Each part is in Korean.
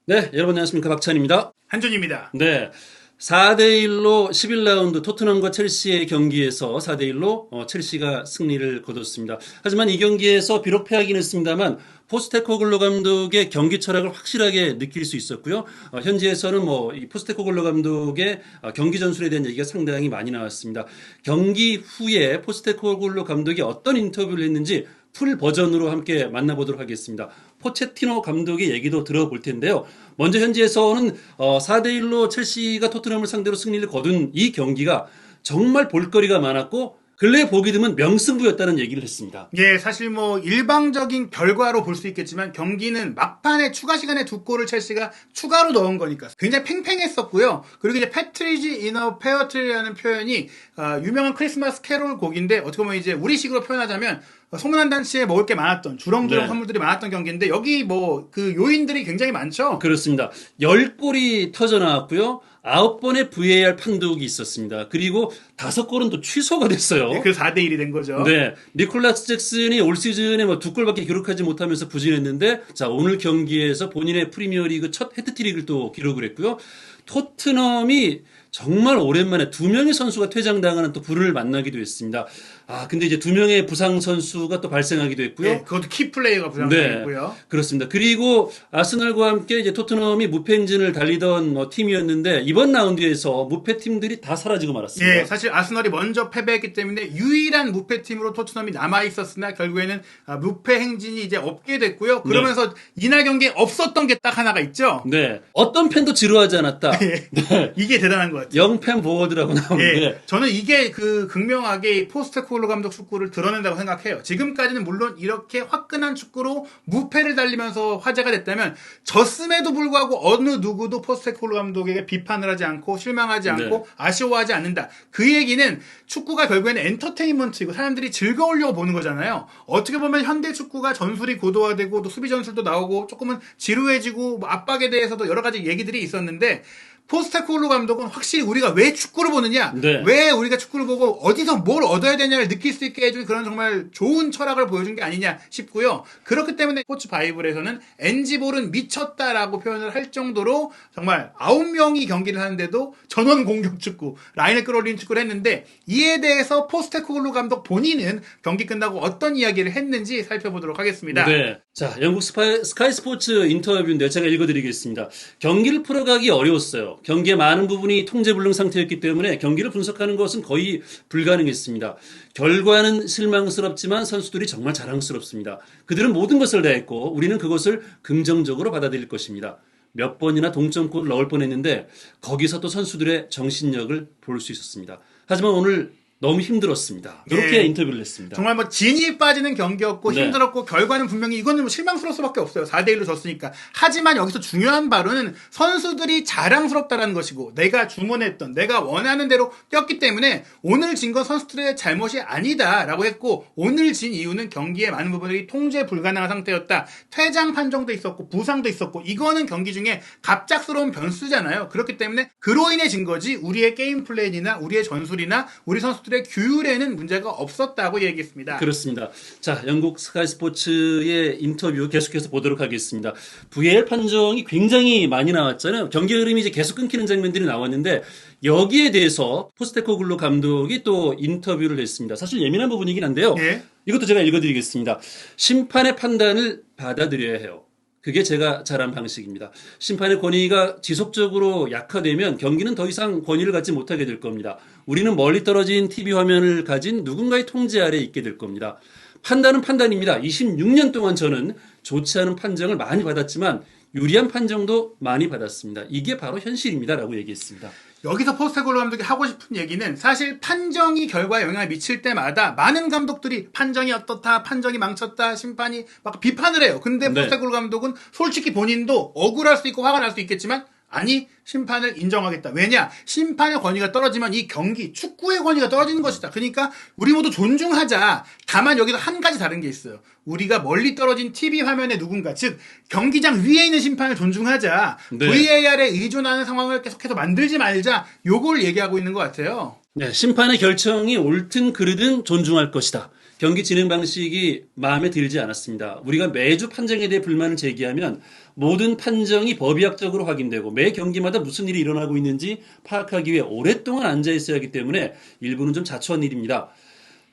네, 여러분 안녕하십니까. 박찬입니다. 한준입니다. 네. 4대1로 11라운드 토트넘과 첼시의 경기에서 4대1로 첼시가 승리를 거뒀습니다. 하지만 이 경기에서 비록 패하긴 했습니다만 포스테코글로 감독의 경기 철학을 확실하게 느낄 수 있었고요. 현지에서는 이 포스테코글로 감독의 경기 전술에 대한 얘기가 상당히 많이 나왔습니다. 경기 후에 포스테코글로 감독이 어떤 인터뷰를 했는지 풀 버전으로 함께 만나보도록 하겠습니다. 포체티노 감독의 얘기도 들어볼 텐데요. 먼저 현지에서는 4대1로 첼시가 토트넘을 상대로 승리를 거둔 이 경기가 정말 볼거리가 많았고 근래에 보기 드문 명승부였다는 얘기를 했습니다. 예, 사실 일방적인 결과로 볼 수 있겠지만 경기는 막판에 추가 시간에 두 골을 첼시가 추가로 넣은 거니까 굉장히 팽팽했었고요. 그리고 이제 패트리지 이너 페어트리라는 표현이 유명한 크리스마스 캐롤 곡인데 어떻게 보면 이제 우리식으로 표현하자면 소문난 단치에 먹을 게 많았던 주렁주렁 선물들이 많았던 경기인데 여기 그 요인들이 굉장히 많죠. 그렇습니다. 10골이 터져 나왔고요. 9번의 VAR 판독이 있었습니다. 그리고 5골은 또 취소가 됐어요. 네, 그래서 4대1이 된 거죠. 네. 니콜라스 잭슨이 올 시즌에 2골밖에 기록하지 못하면서 부진했는데, 자, 오늘 경기에서 본인의 프리미어리그 첫 해트트릭을 또 기록을 했고요. 토트넘이 정말 오랜만에 2명의 선수가 퇴장당하는 또 불운을 만나기도 했습니다. 근데 이제 2명의 부상 선수가 또 발생하기도 했고요. 네, 그것도 키 플레이어가 부상당했고요. 네, 그렇습니다. 그리고 아스널과 함께 이제 토트넘이 무패 행진을 달리던 팀이었는데 이번 라운드에서 무패 팀들이 다 사라지고 말았습니다. 예, 사실 아스널이 먼저 패배했기 때문에 유일한 무패 팀으로 토트넘이 남아 있었으나 결국에는 무패 행진이 이제 없게 됐고요. 그러면서 이날 경기에 없었던 게 딱 하나가 있죠. 네, 어떤 팬도 지루하지 않았다. 예, 네. 이게 대단한 것 같아요. 영팬 보워드라고 나오는데 예, 저는 이게 극명하게 포스테코글로 감독 축구를 드러낸다고 생각해요. 지금까지는 물론 이렇게 화끈한 축구로 무패를 달리면서 화제가 됐다면 졌음에도 불구하고 어느 누구도 포스테코글로 감독에게 비판을 하지 않고 실망하지 않고 아쉬워하지 않는다. 그 얘기는 축구가 결국에는 엔터테인먼트이고 사람들이 즐거우려고 보는 거잖아요. 어떻게 보면 현대 축구가 전술이 고도화되고 또 수비 전술도 나오고 조금은 지루해지고 압박에 대해서도 여러 가지 얘기들이 있었는데 포스테코글로 감독은 확실히 우리가 왜 축구를 보느냐, 왜 우리가 축구를 보고 어디서 뭘 얻어야 되냐를 느낄 수 있게 해준 그런 정말 좋은 철학을 보여준 게 아니냐 싶고요. 그렇기 때문에 스포츠 바이블에서는 NG볼은 미쳤다라고 표현을 할 정도로 정말 9명이 경기를 하는데도 전원 공격 축구, 라인을 끌어올리는 축구를 했는데 이에 대해서 포스테코글로 감독 본인은 경기 끝나고 어떤 이야기를 했는지 살펴보도록 하겠습니다. 네. 자, 영국 스카이 스포츠 인터뷰인데 제가 읽어드리겠습니다. 경기를 풀어가기 어려웠어요. 경기의 많은 부분이 통제불능 상태였기 때문에 경기를 분석하는 것은 거의 불가능했습니다. 결과는 실망스럽지만 선수들이 정말 자랑스럽습니다. 그들은 모든 것을 다했고 우리는 그것을 긍정적으로 받아들일 것입니다. 몇 번이나 동점골을 넣을 뻔했는데 거기서 또 선수들의 정신력을 볼 수 있었습니다. 하지만 오늘 너무 힘들었습니다. 이렇게 인터뷰를 했습니다. 정말 진이 빠지는 경기였고 힘들었고 결과는 분명히 이거는 실망스러울 수밖에 없어요. 4대1로 졌으니까. 하지만 여기서 중요한 바로는 선수들이 자랑스럽다라는 것이고 내가 주문했던 내가 원하는 대로 뛰었기 때문에 오늘 진 건 선수들의 잘못이 아니다라고 했고 오늘 진 이유는 경기의 많은 부분들이 통제 불가능한 상태였다. 퇴장 판정도 있었고 부상도 있었고 이거는 경기 중에 갑작스러운 변수잖아요. 그렇기 때문에 그로 인해 진 거지 우리의 게임 플랜이나 우리의 전술이나 우리 선수들 의 규율에는 문제가 없었다고 얘기했습니다. 그렇습니다. 자, 영국 스카이 스포츠의 인터뷰 계속해서 보도록 하겠습니다. VAR 판정이 굉장히 많이 나왔잖아요. 경기 흐름이 이제 계속 끊기는 장면들이 나왔는데 여기에 대해서 포스테코글로 감독이 또 인터뷰를 했습니다. 사실 예민한 부분이긴 한데요. 이것도 제가 읽어드리겠습니다. 심판의 판단을 받아들여야 해요. 그게 제가 잘한 방식입니다. 심판의 권위가 지속적으로 약화되면 경기는 더 이상 권위를 갖지 못하게 될 겁니다. 우리는 멀리 떨어진 TV 화면을 가진 누군가의 통제 아래에 있게 될 겁니다. 판단은 판단입니다. 26년 동안 저는 좋지 않은 판정을 많이 받았지만 유리한 판정도 많이 받았습니다. 이게 바로 현실입니다. 라고 얘기했습니다. 여기서 포스테코글로 감독이 하고 싶은 얘기는 사실 판정이 결과에 영향을 미칠 때마다 많은 감독들이 판정이 어떻다, 판정이 망쳤다, 심판이 막 비판을 해요. 근데 포스테코글로 감독은 솔직히 본인도 억울할 수 있고 화가 날 수 있겠지만 아니 심판을 인정하겠다. 왜냐? 심판의 권위가 떨어지면 이 경기, 축구의 권위가 떨어지는 것이다. 그러니까 우리 모두 존중하자. 다만 여기서 한 가지 다른 게 있어요. 우리가 멀리 떨어진 TV 화면의 누군가, 즉 경기장 위에 있는 심판을 존중하자. VAR에 의존하는 상황을 계속해서 만들지 말자. 요걸 얘기하고 있는 것 같아요. 네, 심판의 결정이 옳든 그르든 존중할 것이다. 경기 진행 방식이 마음에 들지 않았습니다. 우리가 매주 판정에 대해 불만을 제기하면 모든 판정이 법의학적으로 확인되고 매 경기마다 무슨 일이 일어나고 있는지 파악하기 위해 오랫동안 앉아 있어야 하기 때문에 일부는 좀 자초한 일입니다.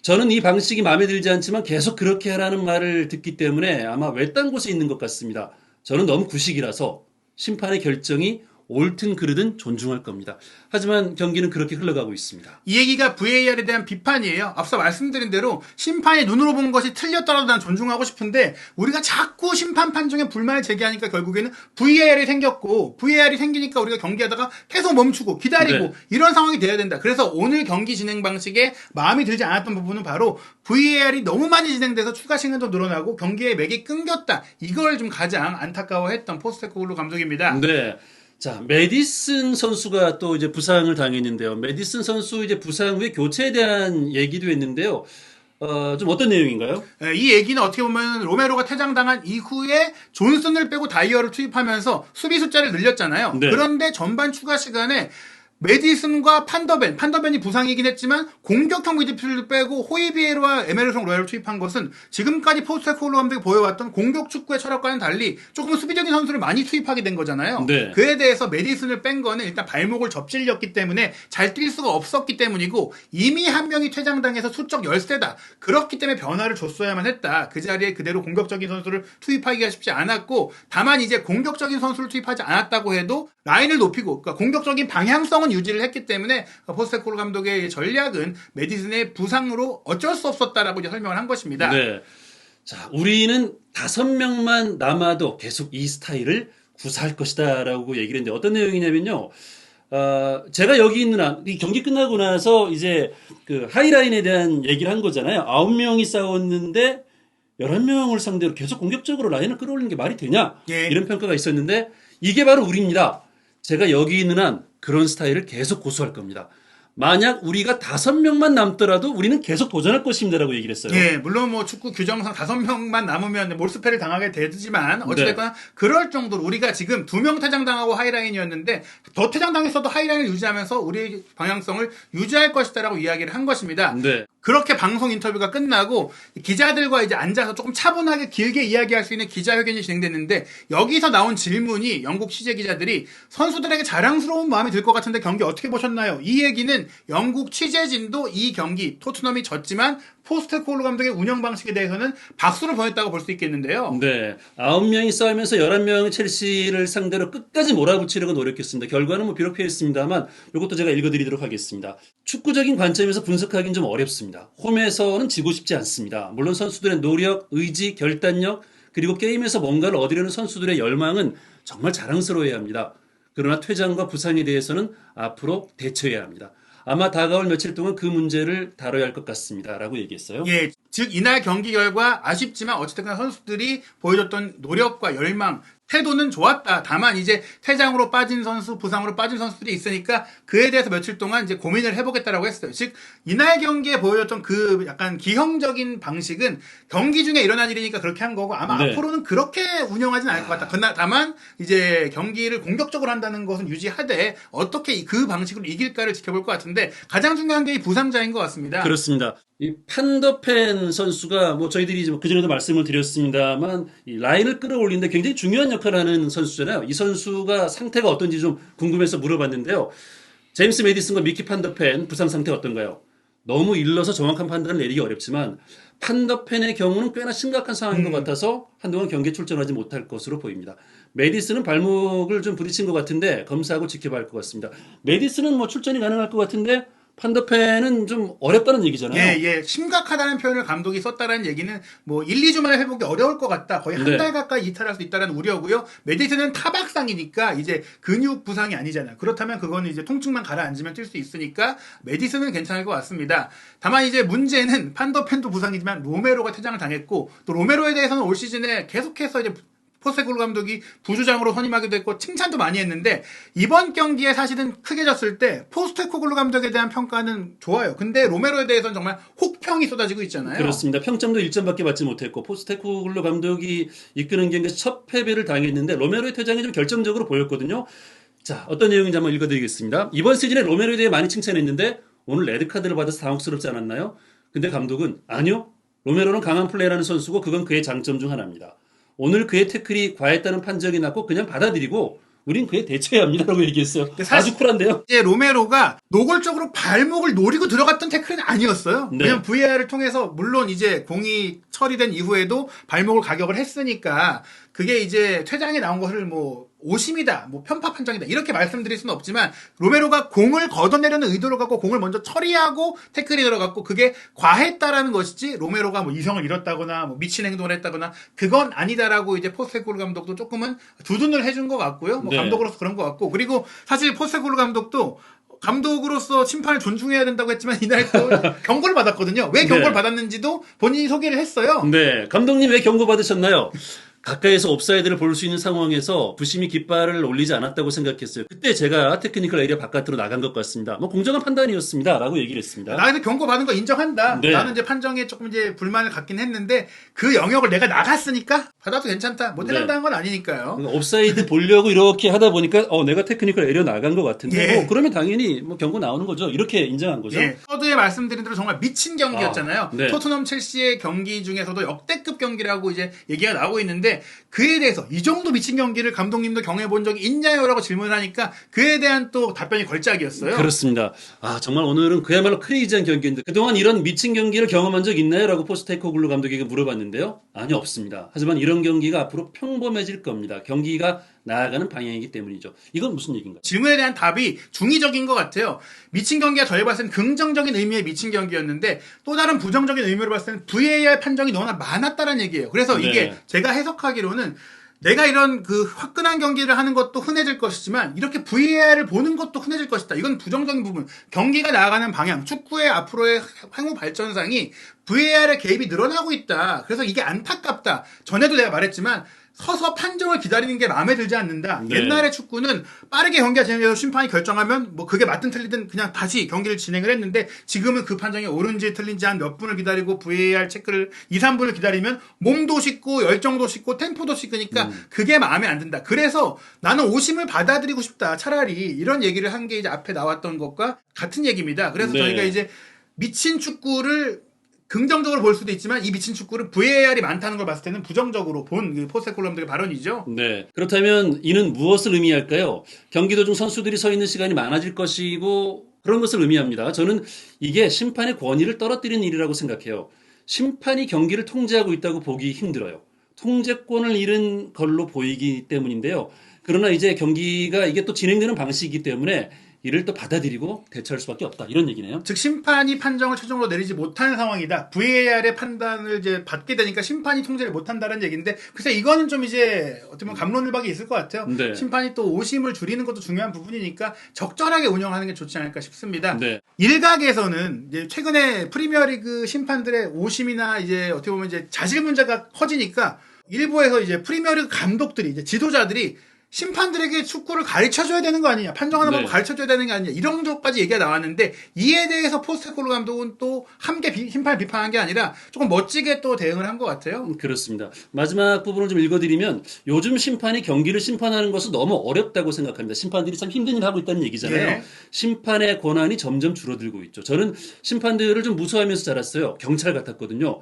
저는 이 방식이 마음에 들지 않지만 계속 그렇게 하라는 말을 듣기 때문에 아마 외딴 곳에 있는 것 같습니다. 저는 너무 구식이라서 심판의 결정이 옳든 그르든 존중할 겁니다. 하지만 경기는 그렇게 흘러가고 있습니다. 이 얘기가 VAR에 대한 비판이에요. 앞서 말씀드린 대로 심판이 눈으로 본 것이 틀렸더라도 난 존중하고 싶은데 우리가 자꾸 심판 판정에 불만을 제기하니까 결국에는 VAR이 생겼고 VAR이 생기니까 우리가 경기하다가 계속 멈추고 기다리고 네. 이런 상황이 돼야 된다. 그래서 오늘 경기 진행 방식에 마음에 들지 않았던 부분은 바로 VAR이 너무 많이 진행돼서 추가 시간도 늘어나고 경기의 맥이 끊겼다. 이걸 좀 가장 안타까워했던 포스테코글루 감독입니다. 네. 자, 메디슨 선수가 또 이제 부상을 당했는데요. 메디슨 선수 이제 부상 후에 교체에 대한 얘기도 했는데요. 좀 어떤 내용인가요? 이 얘기는 어떻게 보면 로메로가 퇴장당한 이후에 존슨을 빼고 다이어를 투입하면서 수비 숫자를 늘렸잖아요. 네. 그런데 전반 추가 시간에 메디슨과 판더벤이 부상이긴 했지만 공격형 미드필드 빼고 호이비에르와 에메르송 로얄을 투입한 것은 지금까지 포스테코글루 감독이 보여왔던 공격 축구의 철학과는 달리 조금 수비적인 선수를 많이 투입하게 된 거잖아요. 네. 그에 대해서 메디슨을 뺀 거는 일단 발목을 접질렸기 때문에 잘 뛸 수가 없었기 때문이고 이미 한 명이 퇴장당해서 수적 열세다. 그렇기 때문에 변화를 줬어야만 했다. 그 자리에 그대로 공격적인 선수를 투입하기가 쉽지 않았고 다만 이제 공격적인 선수를 투입하지 않았다고 해도 라인을 높이고 그러니까 공격적인 방향성은 유지를 했기 때문에 포스테코글루 감독의 전략은 메디슨의 부상으로 어쩔 수 없었다라고 이제 설명을 한 것입니다. 네. 자, 우리는 5명만 남아도 계속 이 스타일을 구사할 것이다라고 얘기를 했는데 어떤 내용이냐면요. 제가 여기 있는 이 경기 끝나고 나서 이제 그 하이라인에 대한 얘기를 한 거잖아요. 9명이 싸웠는데 11명을 상대로 계속 공격적으로 라인을 끌어올리는 게 말이 되냐? 예. 이런 평가가 있었는데 이게 바로 우리입니다. 제가 여기 있는 한 그런 스타일을 계속 고수할 겁니다. 만약 우리가 5명만 남더라도 우리는 계속 도전할 것입니다라고 얘기를 했어요. 예, 물론 뭐 축구 규정상 5명만 남으면 몰수패를 당하게 되지만 어찌됐거나 그럴 정도로 우리가 지금 2명 퇴장당하고 하이라인이었는데 더 퇴장당했어도 하이라인을 유지하면서 우리의 방향성을 유지할 것이다라고 이야기를 한 것입니다. 네. 그렇게 방송 인터뷰가 끝나고 기자들과 이제 앉아서 조금 차분하게 길게 이야기할 수 있는 기자회견이 진행됐는데 여기서 나온 질문이 영국 취재 기자들이 선수들에게 자랑스러운 마음이 들 것 같은데 경기 어떻게 보셨나요? 이 얘기는 영국 취재진도 이 경기 토트넘이 졌지만 포스테코글루 감독의 운영 방식에 대해서는 박수를 보냈다고 볼 수 있겠는데요. 네. 9명이 싸우면서 11명의 첼시를 상대로 끝까지 몰아붙이려고 노력했습니다. 결과는 뭐 비록 패했습니다만 이것도 제가 읽어드리도록 하겠습니다. 축구적인 관점에서 분석하기는 좀 어렵습니다. 홈에서는 지고 싶지 않습니다. 물론 선수들의 노력, 의지, 결단력 그리고 게임에서 뭔가를 얻으려는 선수들의 열망은 정말 자랑스러워야 합니다. 그러나 퇴장과 부상에 대해서는 앞으로 대처해야 합니다. 아마 다가올 며칠 동안 그 문제를 다뤄야 할 것 같습니다. 라고 얘기했어요. 예, 즉 이날 경기 결과 아쉽지만 어쨌든 선수들이 보여줬던 노력과 열망, 태도는 좋았다. 다만 이제 퇴장으로 빠진 선수, 부상으로 빠진 선수들이 있으니까 그에 대해서 며칠 동안 이제 고민을 해보겠다라고 했어요. 즉 이날 경기에 보여줬던 그 약간 기형적인 방식은 경기 중에 일어난 일이니까 그렇게 한 거고 아마 네. 앞으로는 그렇게 운영하진 않을 것 같다. 다만 이제 경기를 공격적으로 한다는 것은 유지하되 어떻게 그 방식으로 이길까를 지켜볼 것 같은데 가장 중요한 게 이 부상자인 것 같습니다. 그렇습니다. 이 판더펜 선수가 뭐 저희들이 그전에도 말씀을 드렸습니다만 이 라인을 끌어올리는데 굉장히 중요한 역할을 하는 선수잖아요. 이 선수가 상태가 어떤지 좀 궁금해서 물어봤는데요. 제임스 메디슨과 미키 판더펜 부상 상태가 어떤가요? 너무 일러서 정확한 판단을 내리기 어렵지만 판더펜의 경우는 꽤나 심각한 상황인 것 같아서 한동안 경기에 출전하지 못할 것으로 보입니다. 메디슨은 발목을 좀 부딪힌 것 같은데 검사하고 지켜봐야 할 것 같습니다. 메디슨은 뭐 출전이 가능할 것 같은데 판더펜은 좀 어렵다는 얘기잖아요. 예. 심각하다는 표현을 감독이 썼다는 얘기는 뭐 1, 2주 만에 회복이 어려울 것 같다. 거의 한 네. 달 가까이 이탈할 수 있다는 우려고요. 메디슨은 타박상이니까 이제 근육 부상이 아니잖아요. 그렇다면 그거는 이제 통증만 가라앉으면 뛸 수 있으니까 메디슨은 괜찮을 것 같습니다. 다만 이제 문제는 판더펜도 부상이지만 로메로가 퇴장을 당했고 또 로메로에 대해서는 올 시즌에 계속해서 이제 포스테코글루 감독이 부주장으로 선임하기도 했고 칭찬도 많이 했는데 이번 경기에 사실은 크게 졌을 때 포스테코글루 감독에 대한 평가는 좋아요. 근데 로메로에 대해서는 정말 혹평이 쏟아지고 있잖아요. 그렇습니다. 평점도 1점밖에 받지 못했고 포스테코글루 감독이 이끄는 경기에서 첫 패배를 당했는데 로메로의 퇴장이 좀 결정적으로 보였거든요. 자, 어떤 내용인지 한번 읽어드리겠습니다. 이번 시즌에 로메로에 대해 많이 칭찬했는데 오늘 레드카드를 받아서 당혹스럽지 않았나요? 근데 감독은 아니요. 로메로는 강한 플레이라는 선수고 그건 그의 장점 중 하나입니다. 오늘 그의 태클이 과했다는 판정이 났고 그냥 받아들이고 우린 그에 대처해야 합니다라고 얘기했어요. 사실 아주 쿨한데요. 이제 로메로가 노골적으로 발목을 노리고 들어갔던 태클은 아니었어요. 네. 왜냐면 VAR을 통해서 물론 이제 공이 처리된 이후에도 발목을 가격을 했으니까 그게 이제 퇴장에 나온 것을 뭐 오심이다, 뭐 편파 판정이다 이렇게 말씀드릴 수는 없지만 로메로가 공을 걷어내려는 의도를 갖고 공을 먼저 처리하고 태클이 들어갔고 그게 과했다라는 것이지 로메로가 뭐 이성을 잃었다거나 뭐 미친 행동을 했다거나 그건 아니다라고 이제 포스테코글루 감독도 조금은 두둔을 해준 것 같고요. 뭐 네. 감독으로서 그런 것 같고 그리고 사실 포스테코글루 감독도 감독으로서 심판을 존중해야 된다고 했지만 이날 또 경고를 받았거든요. 왜 경고를 네. 받았는지도 본인이 소개를 했어요. 네, 감독님 왜 경고 받으셨나요? 가까이서 옵사이드를 볼 수 있는 상황에서 부심이 깃발을 올리지 않았다고 생각했어요. 그때 제가 테크니컬 에리어 바깥으로 나간 것 같습니다. 뭐 공정한 판단이었습니다라고 얘기를 했습니다. 나는 경고 받은 거 인정한다. 네. 나는 이제 판정에 조금 이제 불만을 갖긴 했는데 그 영역을 내가 나갔으니까 받아도 괜찮다. 뭐 퇴장당한 건 아니니까요. 옵사이드 보려고 이렇게 하다 보니까 내가 테크니컬 에리어 나간 것 같은데 예. 뭐 그러면 당연히 뭐 경고 나오는 거죠. 이렇게 인정한 거죠. 예. 서두에 말씀드린 대로 정말 미친 경기였잖아요. 네. 토트넘 첼시의 경기 중에서도 역대급 경기라고 이제 얘기가 나오고 있는데 그에 대해서 이 정도 미친 경기를 감독님도 경험해 본 적이 있냐요라고 질문하니까 그에 대한 또 답변이 걸작이었어요. 그렇습니다. 정말 오늘은 그야말로 크레이지한 경기인데 그동안 이런 미친 경기를 경험한 적 있나요? 라고 포스테코글루 감독에게 물어봤는데요. 아니요, 없습니다. 하지만 이런 경기가 앞으로 평범해질 겁니다. 경기가 나아가는 방향이기 때문이죠. 이건 무슨 얘기인가요? 질문에 대한 답이 중의적인 것 같아요. 미친 경기가 저희 봤을 때는 긍정적인 의미의 미친 경기였는데 또 다른 부정적인 의미로 봤을 때는 VAR 판정이 너무나 많았다는 얘기예요. 그래서 네. 이게 제가 해석하기로는 내가 이런 그 화끈한 경기를 하는 것도 흔해질 것이지만 이렇게 VAR을 보는 것도 흔해질 것이다. 이건 부정적인 부분. 경기가 나아가는 방향, 축구의 앞으로의 향후 발전상이 VAR의 개입이 늘어나고 있다. 그래서 이게 안타깝다. 전에도 내가 말했지만 서서 판정을 기다리는 게 마음에 들지 않는다. 네. 옛날의 축구는 빠르게 경기가 진행돼서 심판이 결정하면 뭐 그게 맞든 틀리든 그냥 다시 경기를 진행을 했는데 지금은 그 판정이 옳은지 틀린지 한 몇 분을 기다리고 VAR 체크를 2, 3분을 기다리면 몸도 식고 열정도 식고 템포도 식으니까 그게 마음에 안 든다. 그래서 나는 오심을 받아들이고 싶다. 차라리 이런 얘기를 한 게 이제 앞에 나왔던 것과 같은 얘기입니다. 그래서 네. 저희가 이제 미친 축구를 긍정적으로 볼 수도 있지만 이 미친 축구를 VAR이 많다는 걸 봤을 때는 부정적으로 본 그 포스테코글루 감독의 발언이죠. 네. 그렇다면 이는 무엇을 의미할까요? 경기 도중 선수들이 서 있는 시간이 많아질 것이고 그런 것을 의미합니다. 저는 이게 심판의 권위를 떨어뜨리는 일이라고 생각해요. 심판이 경기를 통제하고 있다고 보기 힘들어요. 통제권을 잃은 걸로 보이기 때문인데요. 그러나 이제 경기가 이게 또 진행되는 방식이기 때문에 이를 또 받아들이고 대처할 수밖에 없다. 이런 얘기네요. 즉 심판이 판정을 최종으로 내리지 못하는 상황이다. VAR의 판단을 이제 받게 되니까 심판이 통제를 못한다는 얘기인데 글쎄 이거는 좀 이제 어떻게 보면 갑론을박이 있을 것 같아요. 네. 심판이 또 오심을 줄이는 것도 중요한 부분이니까 적절하게 운영하는 게 좋지 않을까 싶습니다. 네. 일각에서는 이제 최근에 프리미어리그 심판들의 오심이나 이제 어떻게 보면 이제 자질 문제가 커지니까 일부에서 이제 프리미어리그 감독들이 이제 지도자들이 심판들에게 축구를 가르쳐줘야 되는 거 아니냐, 판정하는 네. 법을 가르쳐줘야 되는 거 아니냐 이런 정도까지 얘기가 나왔는데 이에 대해서 포스테코글루 감독은 또 함께 심판을 비판한 게 아니라 조금 멋지게 또 대응을 한 것 같아요. 그렇습니다. 마지막 부분을 좀 읽어드리면 요즘 심판이 경기를 심판하는 것은 너무 어렵다고 생각합니다. 심판들이 참 힘든 일을 하고 있다는 얘기잖아요. 예. 심판의 권한이 점점 줄어들고 있죠. 저는 심판들을 좀 무서워하면서 자랐어요. 경찰 같았거든요.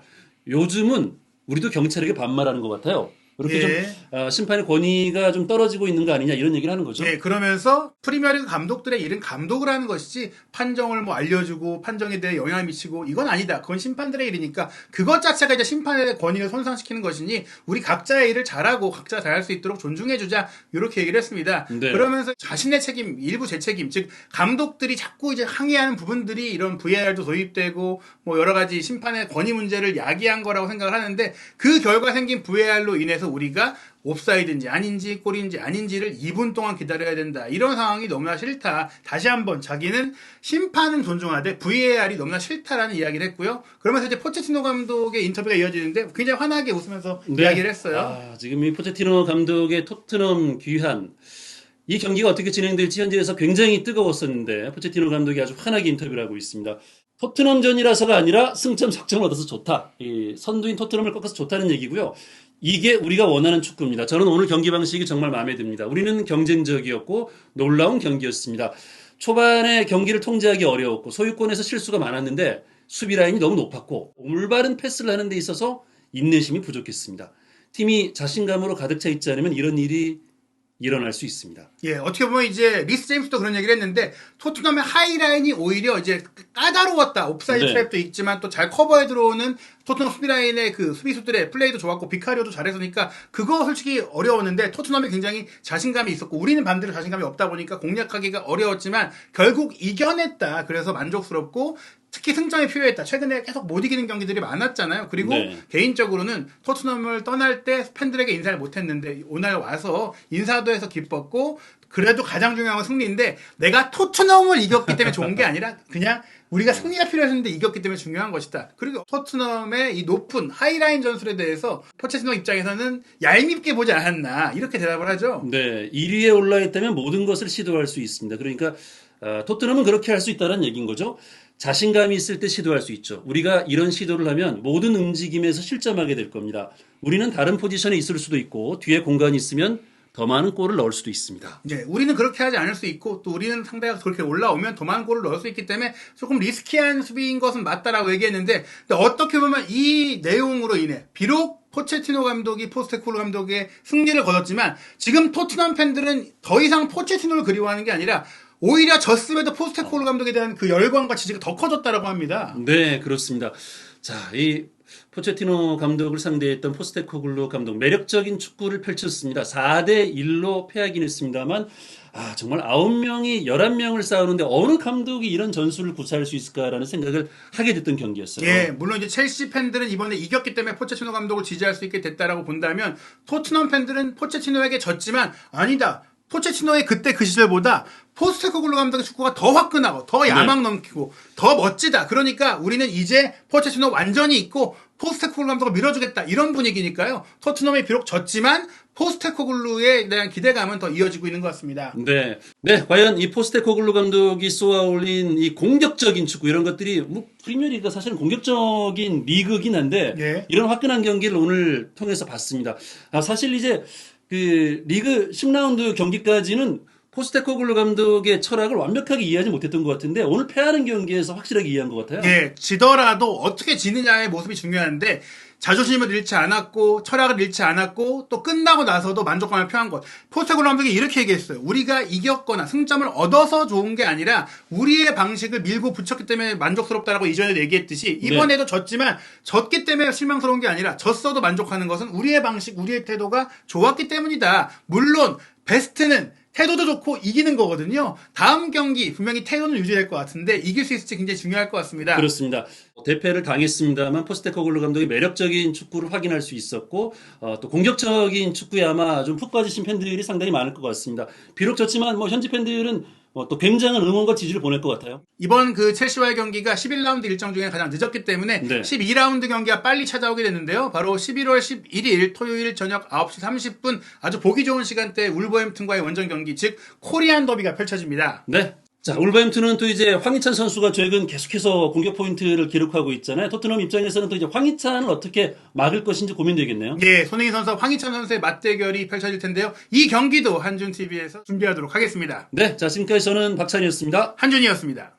요즘은 우리도 경찰에게 반말하는 것 같아요. 그렇게 예. 좀 심판의 권위가 좀 떨어지고 있는 거 아니냐 이런 얘기를 하는 거죠. 네, 그러면서 프리미어리그 감독들의 일은 감독을 하는 것이지 판정을 뭐 알려주고 판정에 대해 영향을 미치고 이건 아니다. 그건 심판들의 일이니까 그것 자체가 이제 심판의 권위를 손상시키는 것이니 우리 각자의 일을 잘하고 각자 잘할 수 있도록 존중해주자 이렇게 얘기를 했습니다. 네. 그러면서 자신의 책임, 일부 제 책임, 즉 감독들이 자꾸 이제 항의하는 부분들이 이런 VAR도 도입되고 뭐 여러 가지 심판의 권위 문제를 야기한 거라고 생각을 하는데 그 결과 생긴 VAR로 인해서 우리가 옵사이드인지 아닌지 골인지 아닌지를 2분 동안 기다려야 된다. 이런 상황이 너무나 싫다. 다시 한번 자기는 심판은 존중하되 VAR이 너무나 싫다라는 이야기를 했고요. 그러면서 이제 포체티노 감독의 인터뷰가 이어지는데 굉장히 환하게 웃으면서 이야기를 했어요. 지금 이 포체티노 감독의 토트넘 귀환 이 경기가 어떻게 진행될지 현지에서 굉장히 뜨거웠었는데 포체티노 감독이 아주 환하게 인터뷰를 하고 있습니다. 토트넘전이라서가 아니라 승점 석점을 얻어서 좋다. 이 선두인 토트넘을 꺾어서 좋다는 얘기고요. 이게 우리가 원하는 축구입니다. 저는 오늘 경기 방식이 정말 마음에 듭니다. 우리는 경쟁적이었고 놀라운 경기였습니다. 초반에 경기를 통제하기 어려웠고 소유권에서 실수가 많았는데 수비 라인이 너무 높았고 올바른 패스를 하는 데 있어서 인내심이 부족했습니다. 팀이 자신감으로 가득 차 있지 않으면 이런 일이 일어날 수 있습니다. 예, 어떻게 보면 이제 리스 제임스도 그런 얘기를 했는데 토트넘의 하이라인이 오히려 이제 까다로웠다. 옵사이드 네. 트랩도 있지만 또 잘 커버해 들어오는 토트넘 수비 라인의 그 수비수들의 플레이도 좋았고 비카리오도 잘했으니까 그거 솔직히 어려웠는데 토트넘이 굉장히 자신감이 있었고 우리는 반대로 자신감이 없다 보니까 공략하기가 어려웠지만 결국 이겨냈다. 그래서 만족스럽고 특히 승점이 필요했다. 최근에 계속 못 이기는 경기들이 많았잖아요. 그리고 네. 개인적으로는 토트넘을 떠날 때 팬들에게 인사를 못했는데 오늘 와서 인사도 해서 기뻤고 그래도 가장 중요한 건 승리인데 내가 토트넘을 이겼기 때문에 좋은 게 아니라 그냥 우리가 승리가 필요했는데 이겼기 때문에 중요한 것이다. 그리고 토트넘의 이 높은 하이라인 전술에 대해서 포체티노 입장에서는 얄밉게 보지 않았나 이렇게 대답을 하죠. 네, 1위에 올라있다면 모든 것을 시도할 수 있습니다. 그러니까 토트넘은 그렇게 할 수 있다는 얘기인 거죠. 자신감이 있을 때 시도할 수 있죠. 우리가 이런 시도를 하면 모든 움직임에서 실점하게 될 겁니다. 우리는 다른 포지션에 있을 수도 있고 뒤에 공간이 있으면 더 많은 골을 넣을 수도 있습니다. 네, 우리는 그렇게 하지 않을 수 있고 또 우리는 상대가 그렇게 올라오면 더 많은 골을 넣을 수 있기 때문에 조금 리스키한 수비인 것은 맞다라고 얘기했는데 근데 어떻게 보면 이 내용으로 인해 비록 포체티노 감독이 포스테코글루 감독의 승리를 거뒀지만 지금 토트넘 팬들은 더 이상 포체티노를 그리워하는 게 아니라 오히려 졌음에도 포스테코글루 감독에 대한 그 열광과 지지가 더 커졌다라고 합니다. 네, 그렇습니다. 자, 이 포체티노 감독을 상대했던 포스테코글루 감독 매력적인 축구를 펼쳤습니다. 4대1로 패하긴 했습니다만 정말 9명이 11명을 싸우는데 어느 감독이 이런 전술을 구사할 수 있을까라는 생각을 하게 됐던 경기였어요. 예, 물론 이제 첼시 팬들은 이번에 이겼기 때문에 포체티노 감독을 지지할 수 있게 됐다라고 본다면 토트넘 팬들은 포체티노에게 졌지만 아니다. 포체티노의 그때 그 시절보다 포스테코글루 감독의 축구가 더 화끈하고 더 야망 넘치고 더 멋지다. 그러니까 우리는 이제 포체티노 완전히 있고 포스테코글루 감독을 밀어주겠다. 이런 분위기니까요. 토트넘이 비록 졌지만 포스테코글루에 대한 기대감은 더 이어지고 있는 것 같습니다. 네. 네, 과연 이 포스테코글루 감독이 쏘아올린 이 공격적인 축구 이런 것들이 뭐 프리미어리그가 사실은 공격적인 리그긴 한데 예. 이런 화끈한 경기를 오늘 통해서 봤습니다. 사실 이제 그 리그 10라운드 경기까지는 포스테코글루 감독의 철학을 완벽하게 이해하지 못했던 것 같은데 오늘 패하는 경기에서 확실하게 이해한 것 같아요. 예, 지더라도 어떻게 지느냐의 모습이 중요한데 자존심을 잃지 않았고 철학을 잃지 않았고 또 끝나고 나서도 만족감을 표한 것. 포스테코글루 감독이 이렇게 얘기했어요. 우리가 이겼거나 승점을 얻어서 좋은 게 아니라 우리의 방식을 밀고 붙였기 때문에 만족스럽다라고 이전에도 얘기했듯이 이번에도 졌지만 졌기 때문에 실망스러운 게 아니라 졌어도 만족하는 것은 우리의 방식, 우리의 태도가 좋았기 때문이다. 물론 베스트는 태도도 좋고 이기는 거거든요. 다음 경기 분명히 태도는 유지될 것 같은데 이길 수 있을지 굉장히 중요할 것 같습니다. 그렇습니다. 대패를 당했습니다만 포스테코글루 감독이 매력적인 축구를 확인할 수 있었고 또 공격적인 축구에 아마 좀 푹 빠지신 팬들이 상당히 많을 것 같습니다. 비록 졌지만 뭐 현지 팬들은 또 굉장한 응원과 지지를 보낼 것 같아요. 이번 그 첼시와의 경기가 11라운드 일정 중에 가장 늦었기 때문에 네. 12라운드 경기가 빨리 찾아오게 됐는데요. 바로 11월 11일 토요일 저녁 9시 30분 아주 보기 좋은 시간대에 울버햄튼과의 원정 경기 즉 코리안 더비가 펼쳐집니다. 네. 자, 울버햄튼은 또 이제 황희찬 선수가 최근 계속해서 공격 포인트를 기록하고 있잖아요. 토트넘 입장에서는 또 이제 황희찬을 어떻게 막을 것인지 고민되겠네요. 예, 손흥민 선수와 황희찬 선수의 맞대결이 펼쳐질 텐데요. 이 경기도 한준TV에서 준비하도록 하겠습니다. 네, 자, 지금까지 저는 박찬이었습니다. 한준이었습니다.